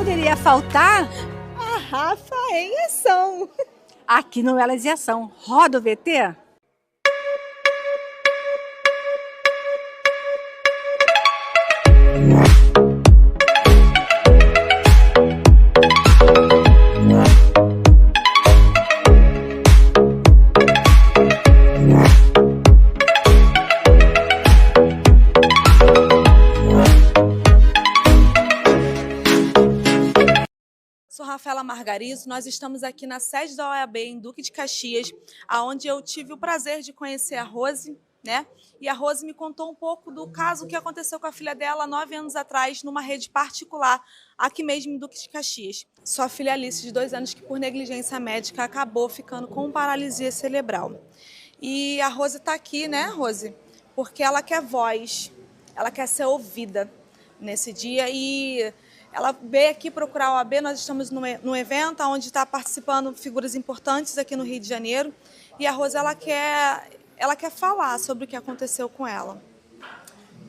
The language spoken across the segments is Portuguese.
poderia faltar? A Rafa em ação. Aqui no Elas em Ação. Roda o VT? Sou Rafaela Margarizo, nós estamos aqui na sede da OAB em Duque de Caxias, onde eu tive o prazer de conhecer a Rose, né? E a Rose me contou um pouco do caso que aconteceu com a filha dela 9 anos atrás, numa rede particular, aqui mesmo em Duque de Caxias. Sua filha Alice, de 2 anos, que por negligência médica acabou ficando com paralisia cerebral. E a Rose está aqui, né, Rose? Porque ela quer voz, ela quer ser ouvida nesse dia e ela veio aqui procurar a OAB. Nós estamos num evento onde está participando figuras importantes aqui no Rio de Janeiro e a Rose ela quer falar sobre o que aconteceu com ela.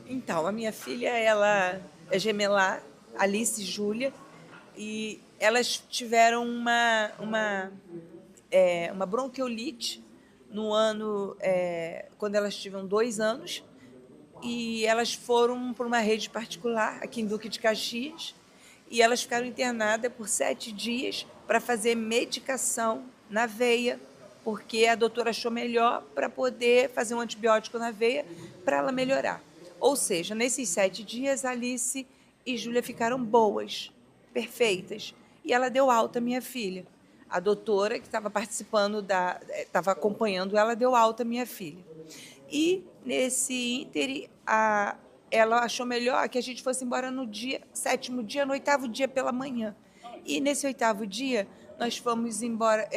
Então, a minha filha, ela é gemelar, Alice e Júlia, e elas tiveram uma bronquiolite no ano, quando elas tinham 2 anos, e elas foram para uma rede particular aqui em Duque de Caxias, e elas ficaram internadas por 7 dias para fazer medicação na veia, porque a doutora achou melhor para poder fazer um antibiótico na veia para ela melhorar. Ou seja, nesses 7 dias, Alice e Júlia ficaram boas, perfeitas, e ela deu alta à minha filha. A doutora que estava participando, estava acompanhando ela, deu alta à minha filha. E, nesse ínterim, ela achou melhor que a gente fosse embora no 7º dia, no 8º dia pela manhã. E, nesse 8º dia, nós fomos embora.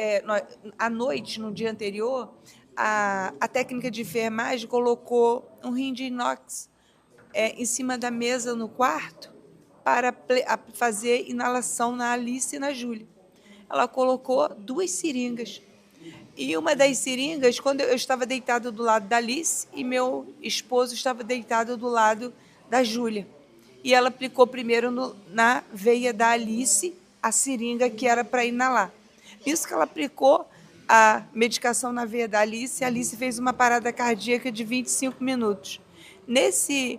À noite, no dia anterior, a técnica de enfermagem colocou um rim de inox em cima da mesa no quarto para fazer inalação na Alice e na Júlia. Ela colocou 2 seringas. E uma das seringas, quando eu estava deitado do lado da Alice e meu esposo estava deitado do lado da Júlia. E ela aplicou primeiro na veia da Alice a seringa que era para inalar. Isso que ela aplicou a medicação na veia da Alice, a Alice fez uma parada cardíaca de 25 minutos. Nisso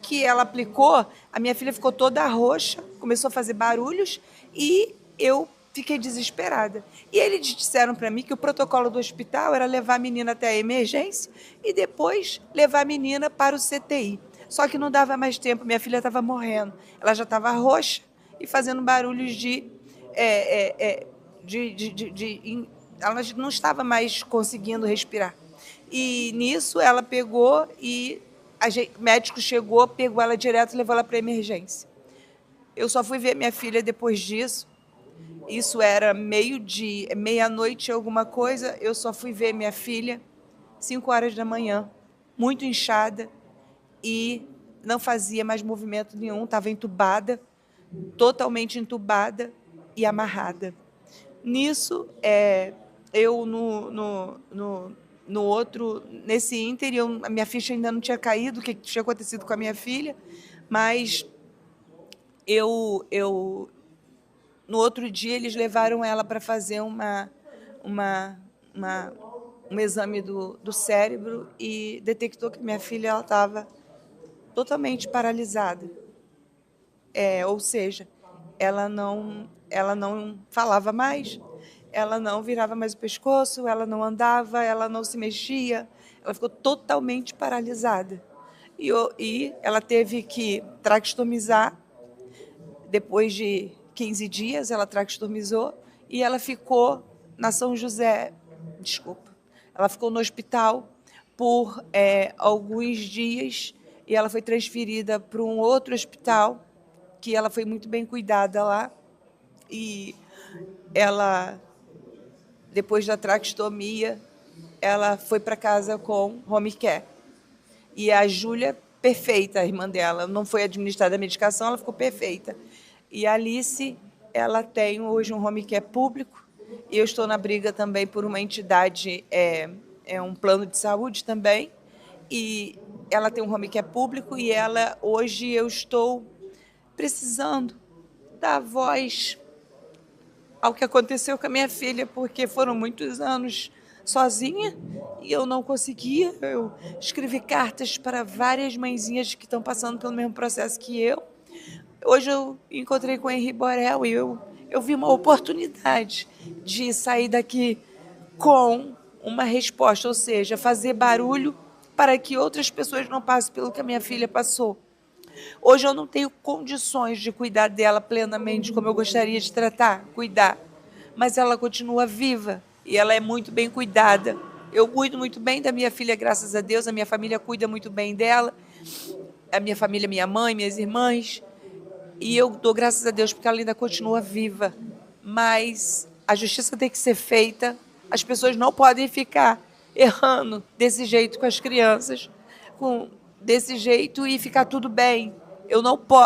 que ela aplicou, a minha filha ficou toda roxa, começou a fazer barulhos e eu fiquei desesperada. E eles disseram para mim que o protocolo do hospital era levar a menina até a emergência e depois levar a menina para o CTI. Só que não dava mais tempo, minha filha estava morrendo. Ela já estava roxa e fazendo barulhos ela não estava mais conseguindo respirar. E nisso ela pegou e o médico chegou, pegou ela direto e levou ela para a emergência. Eu só fui ver minha filha depois disso. Isso era meio-dia, meia-noite, alguma coisa. Eu só fui ver minha filha 5 horas da manhã, muito inchada e não fazia mais movimento nenhum, estava entubada, totalmente entubada e amarrada. Nisso, eu nesse ínterim, a minha ficha ainda não tinha caído, o que tinha acontecido com a minha filha, mas no outro dia, eles levaram ela para fazer um exame do cérebro e detectou que minha filha estava totalmente paralisada. Ou seja, ela não falava mais, ela não virava mais o pescoço, ela não andava, ela não se mexia, ela ficou totalmente paralisada. E ela teve que traqueostomizar. Depois de 15 dias, ela traqueostomizou e ela ficou ela ficou no hospital por alguns dias e ela foi transferida para um outro hospital, que ela foi muito bem cuidada lá. E ela, depois da traqueostomia, ela foi para casa com home care. E a Júlia, perfeita, a irmã dela, não foi administrada a medicação, ela ficou perfeita. E a Alice, ela tem hoje um home care público, e eu estou na briga também por uma entidade, um plano de saúde também, e ela tem um home care público, e hoje eu estou precisando dar voz ao que aconteceu com a minha filha, porque foram muitos anos sozinha e eu não conseguia. Eu escrevi cartas para várias mãezinhas que estão passando pelo mesmo processo que eu. Hoje eu encontrei com o Henri Borel e eu vi uma oportunidade de sair daqui com uma resposta, ou seja, fazer barulho para que outras pessoas não passem pelo que a minha filha passou. Hoje eu não tenho condições de cuidar dela plenamente como eu gostaria de cuidar, mas ela continua viva e ela é muito bem cuidada. Eu cuido muito bem da minha filha, graças a Deus, a minha família cuida muito bem dela, a minha família, minha mãe, minhas irmãs, e eu dou graças a Deus porque ela ainda continua viva. Mas a justiça tem que ser feita, as pessoas não podem ficar errando desse jeito com as crianças, desse jeito e ficar tudo bem.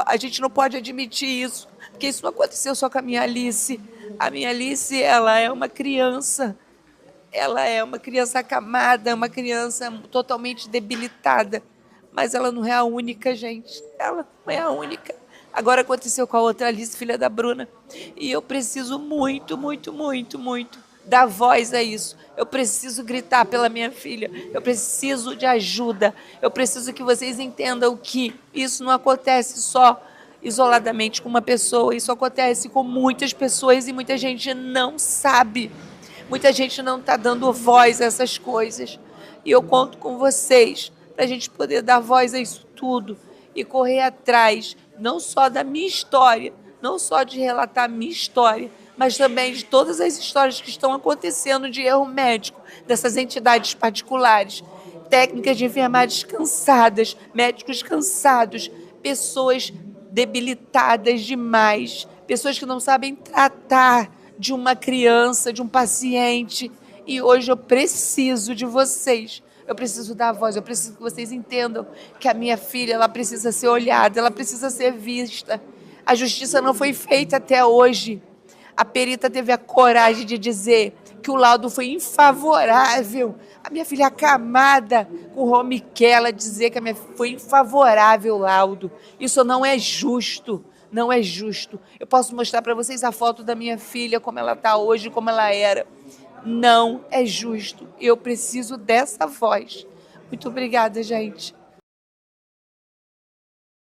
A gente não pode admitir isso, porque isso não aconteceu só com a minha Alice. A minha Alice, ela é uma criança acamada, uma criança totalmente debilitada, mas ela não é a única, gente. Ela não é a única. Agora aconteceu com a outra Alice, filha da Bruna, e eu preciso muito, muito, muito, muito dar voz a isso. Eu preciso gritar pela minha filha, eu preciso de ajuda, eu preciso que vocês entendam que isso não acontece só isoladamente com uma pessoa, isso acontece com muitas pessoas e muita gente não sabe, muita gente não está dando voz a essas coisas. E eu conto com vocês para a gente poder dar voz a isso tudo e correr atrás, não só da minha história, não só de relatar a minha história, mas também de todas as histórias que estão acontecendo de erro médico, dessas entidades particulares, técnicas de enfermagem cansadas, médicos cansados, pessoas debilitadas demais, pessoas que não sabem tratar de uma criança, de um paciente. E hoje eu preciso de vocês. Eu preciso dar voz, eu preciso que vocês entendam que a minha filha, ela precisa ser olhada, ela precisa ser vista. A justiça não foi feita até hoje. A perita teve a coragem de dizer que o laudo foi infavorável. A minha filha acamada com o Romiquela dizer que foi infavorável o laudo. Isso não é justo, não é justo. Eu posso mostrar para vocês a foto da minha filha, como ela está hoje, como ela era. Não é justo. Eu preciso dessa voz. Muito obrigada, gente.